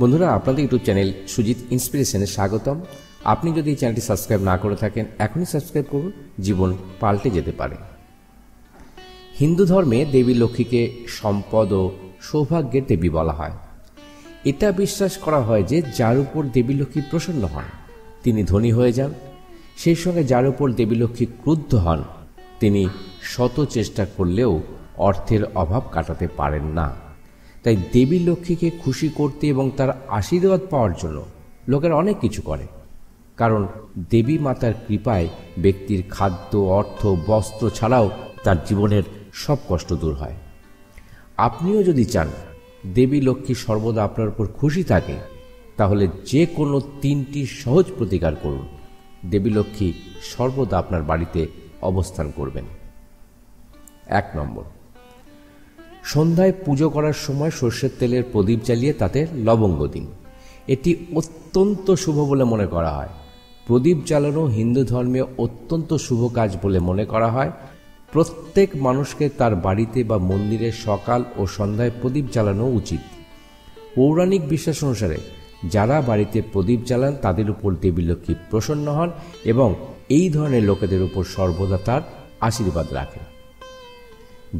বন্ধুরা, আপনাদের YouTube channel Sujit ইন্সপিরেশনে স্বাগতম। আপনি যদি এই চ্যানেলটি সাবস্ক্রাইব না করে থাকেন, এখনই সাবস্ক্রাইব করুন, জীবন পাল্টে যেতে পারে। হিন্দু ধর্মে দেবী লক্ষ্মীকে সম্পদ ও সৌভাগ্যের দেবী বলা হয়। এটা বিশ্বাস করা হয় যে যার উপর দেবী লক্ষ্মী প্রসন্ন হন তিনি ধনী হয়ে যান, সেই সঙ্গে যার উপর দেবী লক্ষ্মী ক্রুদ্ধ হন তিনি শত চেষ্টা করলেও অর্থের অভাব কাটাতে পারেন না। তাই দেবী লক্ষ্মীকে খুশি করতে এবং তার আশীর্বাদ পাওয়ার জন্য লোকেরা অনেক কিছু করে, কারণ দেবী মাতার কৃপায় ব্যক্তির খাদ্য, অর্থ, বস্ত্র ছাড়াও তার জীবনের সব কষ্ট দূর হয়। আপনিও যদি চান দেবী লক্ষ্মী সর্বদা আপনার উপর খুশি থাকে, তাহলে যে কোনো 3টি সহজ প্রতিকার করুন। দেবী লক্ষ্মী সর্বদা আপনার বাড়িতে অবস্থান করবেন। 1 নম্বর, সন্ধ্যায় পুজো করার সময় সর্ষের তেলের প্রদীপ জ্বালিয়ে তাতে লবঙ্গ দিন। এটি অত্যন্ত শুভ বলে মনে করা হয়। প্রদীপ জ্বালানো হিন্দু ধর্মে অত্যন্ত শুভ কাজ বলে মনে করা হয়। প্রত্যেক মানুষকে তার বাড়িতে বা মন্দিরে সকাল ও সন্ধ্যায় প্রদীপ জ্বালানো উচিত। পৌরাণিক বিশ্বাস অনুসারে যারা বাড়িতে প্রদীপ জ্বালান তাদের উপর দেবী লক্ষ্মী প্রসন্ন হন এবং এই ধরনের লোকেদের উপর সর্বদা তার আশীর্বাদ রাখেন,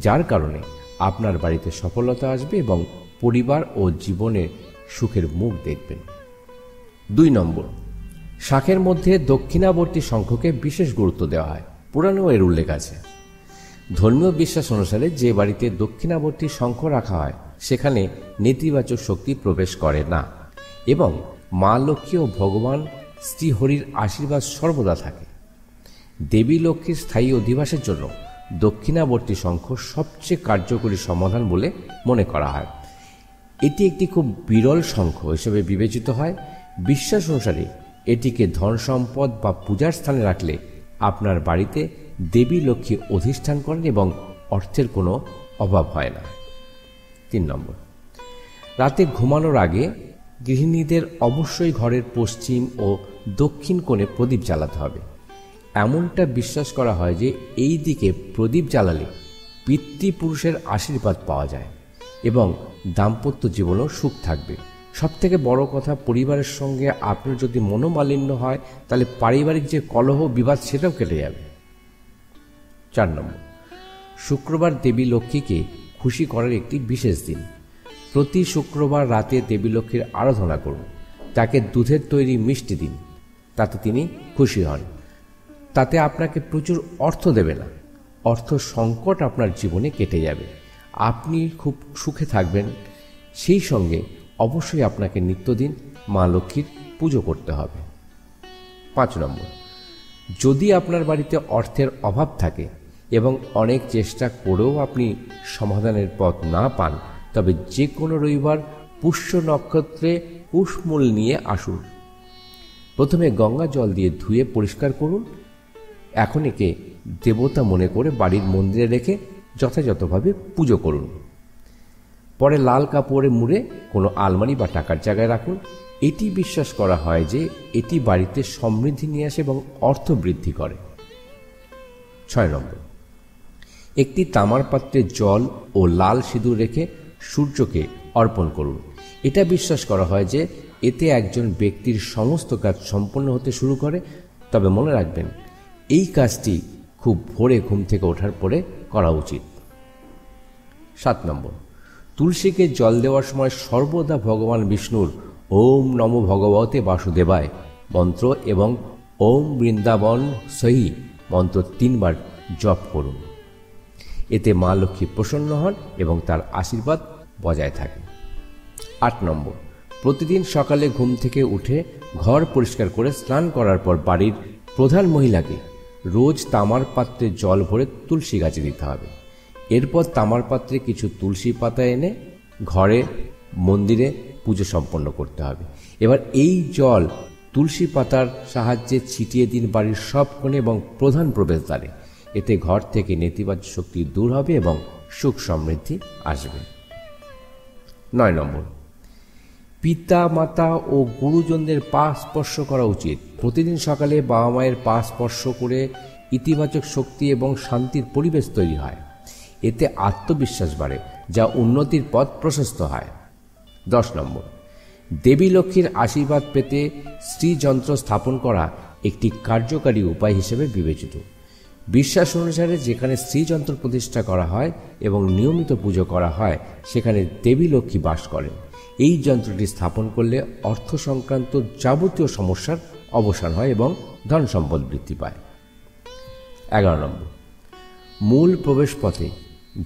যার কারণে আপনার বাড়িতে সফলতা আসবে এবং পরিবার ও জীবনে সুখের মুখ দেখবেন। 2 নম্বর, শাঁখের মধ্যে দক্ষিণাবর্তী শঙ্খকে বিশেষ গুরুত্ব দেওয়া হয়। পুরাণেও এর উল্লেখ আছে। ধর্মীয় বিশ্বাস অনুসারে যে বাড়িতে দক্ষিণাবর্তী শঙ্খ রাখা হয় সেখানে নেতিবাচক শক্তি প্রবেশ করে না এবং মা লক্ষ্মী ও ভগবান শ্রীহরির আশীর্বাদ সর্বদা থাকে। দেবী লক্ষ্মীর স্থায়ী অধিবাসের জন্য দক্ষিণাবর্তী শঙ্খ সবচেয়ে কার্যকরী সমাধান বলে মনে করা হয়। এটি একটি খুব বিরল শঙ্খ হিসেবে বিবেচিত হয়। বিশ্বাস অনুসারে এটিকে ধন সম্পদ বা পূজার স্থানে রাখলে আপনার বাড়িতে দেবী লক্ষ্মী অধিষ্ঠান করেন এবং অর্থের কোনো অভাব হয় না। 3 নম্বর, রাতে ঘুমানোর আগে গৃহিণীদের অবশ্যই ঘরের পশ্চিম ও দক্ষিণ কোণে প্রদীপ জ্বালাতে হবে। এমনটা বিশ্বাস করা হয় যে এই দিকে প্রদীপ জ্বালালে পিতৃপুরুষের আশীর্বাদ পাওয়া যায় এবং দাম্পত্য জীবনেও সুখ থাকবে। সবথেকে বড় কথা, পরিবারের সঙ্গে আপনার যদি মনোমালিন্য হয় তাহলে পারিবারিক যে কলহ বিবাদ সেটাও কেটে যাবে। 4 নম্বর, শুক্রবার দেবী লক্ষ্মীকে খুশি করার একটি বিশেষ দিন। প্রতি শুক্রবার রাতে দেবী লক্ষ্মীর আরাধনা করুন, তাকে দুধের তৈরি মিষ্টি দিন, তাতে তিনি খুশি হন। তাতে আপনাকে প্রচুর অর্থ দেবে না, অর্থ সংকট আপনার জীবনে কেটে যাবে, আপনি খুব সুখে থাকবেন। সেই সঙ্গে অবশ্যই আপনাকে নিত্যদিন মা লক্ষ্মীর পুজো করতে হবে। 5 নম্বর, যদি আপনার বাড়িতে অর্থের অভাব থাকে এবং অনেক চেষ্টা করেও আপনি সমাধানের পথ না পান, তবে যে কোনো রবিবার পুষ্য নক্ষত্রে কুশমূল নিয়ে আসুন। প্রথমে গঙ্গা জল দিয়ে ধুয়ে পরিষ্কার করুন। এখন একে দেবতা মনে করে বাড়ির মন্দিরে রেখে যথাযথভাবে পুজো করুন। পরে লাল কাপড়ে মুড়ে কোনো আলমারি বা টাকার জায়গায় রাখুন। এটি বিশ্বাস করা হয় যে এটি বাড়িতে সমৃদ্ধি নিয়ে আসে এবং অর্থ বৃদ্ধি করে। 6 নম্বর, একটি তামার পাত্রে জল ও লাল সিঁদুর রেখে সূর্যকে অর্পণ করুন। এটা বিশ্বাস করা হয় যে এতে একজন ব্যক্তির সমস্ত কাজ সম্পন্ন হতে শুরু করে। তবে মনে রাখবেন, এই কাজটি খুব ভোরে ঘুম থেকে ওঠার পরে করা উচিত। 7 নম্বর, তুলসীকে জল দেওয়ার সময় সর্বদা ভগবান বিষ্ণুর ওম নমো ভগবতে বাসুদেবায় মন্ত্র এবং ওম বৃন্দাবন সহি মন্ত্র 3 বার জপ করুন। এতে মা লক্ষ্মী প্রসন্ন হন এবং তার আশীর্বাদ বজায় থাকে। 8 নম্বর, প্রতিদিন সকালে ঘুম থেকে উঠে ঘর পরিষ্কার করে স্নান করার পর বাড়ির প্রধান মহিলাকে রোজ তামার পাত্রে জল ভরে তুলসী গাছে দিতে হবে। এরপর তামার পাত্রে কিছু তুলসী পাতা এনে ঘরে মন্দিরে পুজো সম্পন্ন করতে হবে। এবার এই জল তুলসী পাতার সাহায্যে ছিটিয়ে দিন বাড়ির সব কোণে এবং প্রধান প্রবেশদ্বারে। এতে ঘর থেকে নেতিবাচক শক্তি দূর হবে এবং সুখ সমৃদ্ধি আসবে। 9 নম্বর, পিতা মাতা ও গুরুজনদের পা স্পর্শ করা উচিত। প্রতিদিন সকালে বাবা মায়ের পা স্পর্শ করে ইতিবাচক শক্তি এবং শান্তির পরিবেশ তৈরি হয়। এতে আত্মবিশ্বাস বাড়ে, যা উন্নতির পথ প্রশস্ত হয়। 10 নম্বর, দেবী লক্ষ্মীর আশীর্বাদ পেতে শ্রীযন্ত্র স্থাপন করা একটি কার্যকারী উপায় হিসেবে বিবেচিত। বিশ্বাস অনুসারে যেখানে শ্রীযন্ত্র প্রতিষ্ঠা করা হয় এবং নিয়মিত পুজো করা হয় সেখানে দেবী লক্ষ্মী বাস করেন। এই যন্ত্রটি স্থাপন করলে অর্থ সংক্রান্ত যাবতীয় সমস্যার অবসান হয় এবং ধন সম্পদ বৃদ্ধি পায়। 11 নম্বর, মূল প্রবেশ পথে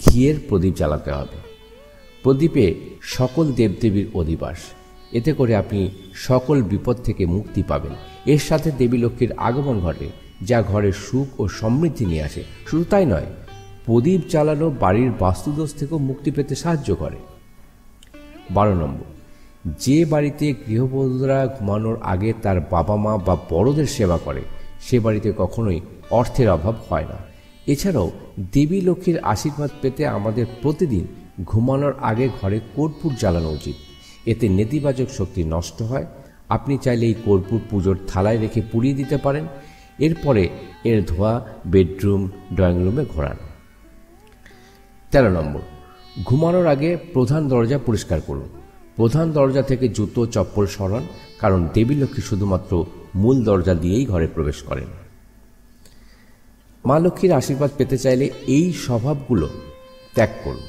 ঘিয়ের প্রদীপ জ্বালাতে হবে। প্রদীপে সকল দেবদেবীর অধিবাস, এতে করে আপনি সকল বিপদ থেকে মুক্তি পাবেন। এর সাথে দেবী লক্ষ্মীর আগমন ঘটে, যা ঘরে সুখ ও সমৃদ্ধি নিয়ে আসে। শুধু তাই নয়, প্রদীপ জ্বালানো বাড়ির বাস্তুদোষ থেকেও মুক্তি পেতে সাহায্য করে। 12 নম্বর, যে বাড়িতে গৃহবধূরা ঘুমানোর আগে তার বাবা মা বা বড়দের সেবা করে সে বাড়িতে কখনোই অর্থের অভাব হয় না। এছাড়াও দেবী লক্ষ্মীর আশীর্বাদ পেতে আমাদের প্রতিদিন ঘুমানোর আগে ঘরে কর্পূর জ্বালানো উচিত। এতে নেতিবাচক শক্তি নষ্ট হয়। আপনি চাইলে এই কর্পূর পুজোর থালায় রেখে পুড়িয়ে দিতে পারেন। এরপরে এর ধোঁয়া বেডরুম, ড্রয়িং রুমে ঘোরান। 13 নম্বর, ঘুমানোর আগে প্রধান দরজা পরিষ্কার করুন। প্রধান দরজা থেকে জুতো চপ্পল সরান, কারণ দেবী লক্ষ্মী শুধুমাত্র মূল দরজা দিয়েই ঘরে প্রবেশ করেন। মা লক্ষ্মীর আশীর্বাদ পেতে চাইলে এই স্বভাবগুলো ত্যাগ করুন।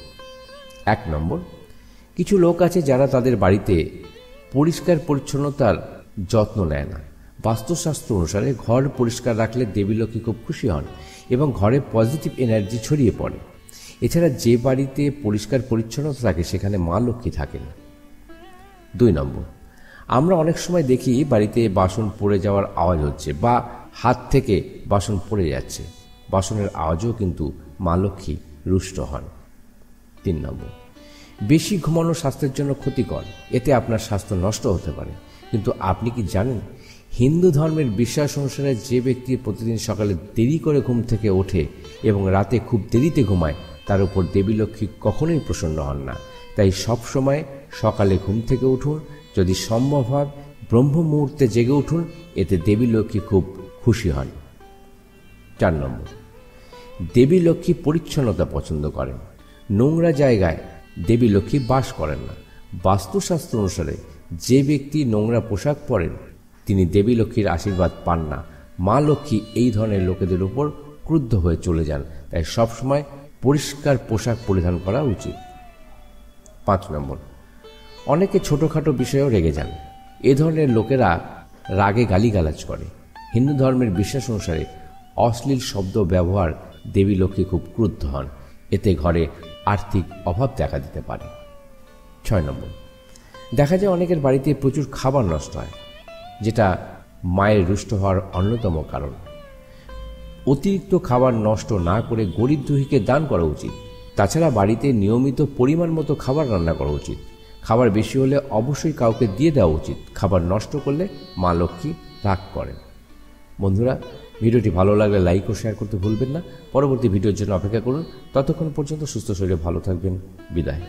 1 নম্বর, কিছু লোক আছে যারা তাদের বাড়িতে পরিষ্কার পরিচ্ছন্নতার যত্ন নেয় না। বাস্তুশাস্ত্র অনুসারে ঘর পরিষ্কার রাখলে দেবী লক্ষ্মী খুব খুশি হন এবং ঘরে পজিটিভ এনার্জি ছড়িয়ে পড়ে। এছাড়া যে বাড়িতে পরিষ্কার পরিচ্ছন্নতা থাকে সেখানে মা লক্ষ্মী থাকেন। 2 নম্বর, আমরা অনেক সময় দেখি বাড়িতে বাসন পড়ে যাওয়ার আওয়াজ হচ্ছে বা হাত থেকে বাসন পড়ে যাচ্ছে। বাসনের আওয়াজও কিন্তু মা লক্ষ্মী রুষ্ট হন। 3 নম্বর, বেশি ঘুমানো স্বাস্থ্যের জন্য ক্ষতিকর। এতে আপনার স্বাস্থ্য নষ্ট হতে পারে। কিন্তু আপনি কি জানেন, হিন্দু ধর্মের বিশ্বাস অনুসারে যে ব্যক্তি প্রতিদিন সকালে দেরি করে ঘুম থেকে ওঠে এবং রাতে খুব দেরিতে ঘুমায় তার উপর দেবী লক্ষ্মী কখনোই প্রসন্ন হন না। তাই সবসময় সকালে ঘুম থেকে উঠুন। যদি সম্ভব হয় ব্রহ্ম মুহূর্তে জেগে উঠুন, এতে দেবী লক্ষ্মী খুব খুশি হন। 4 নম্বর, দেবী লক্ষ্মী পরিচ্ছন্নতা পছন্দ করেন। নোংরা জায়গায় দেবী লক্ষ্মী বাস করেন না। বাস্তুশাস্ত্র অনুসারে যে ব্যক্তি নোংরা পোশাক পরেন তিনি দেবী লক্ষ্মীর আশীর্বাদ পান না। মা লক্ষ্মী এই ধরনের লোকেদের উপর ক্রুদ্ধ হয়ে চলে যান। তাই সবসময় পরিষ্কার পোশাক পরিধান করা উচিত। 5 নম্বর, অনেকে ছোটখাটো বিষয়েও রেগে যান। এ ধরনের লোকেরা রাগে গালিগালাজ করে। হিন্দু ধর্মের বিশ্বাস অনুসারে অশ্লীল শব্দ ব্যবহার দেবী লক্ষ্মী খুব ক্রুদ্ধ হন। এতে ঘরে আর্থিক অভাব দেখা দিতে পারে। 6 নম্বর, দেখা যায় অনেকের বাড়িতে প্রচুর খাবার নষ্ট হয়, যেটা মায়ের রুষ্ট হওয়ার অন্যতম কারণ। অতিরিক্ত খাবার নষ্ট না করে গরিব দুঃখীকে দান করা উচিত। তাছাড়া বাড়িতে নিয়মিত পরিমাণ মতো খাবার রান্না করা উচিত। খাবার বেশি হলে অবশ্যই কাউকে দিয়ে দেওয়া উচিত। খাবার নষ্ট করলে মা লক্ষ্মী রাগ করেন। বন্ধুরা, ভিডিওটি ভালো লাগলে লাইক ও শেয়ার করতে ভুলবেন না। পরবর্তী ভিডিওর জন্য অপেক্ষা করুন। ততক্ষণ পর্যন্ত সুস্থ শরীরে ভালো থাকবেন। বিদায়।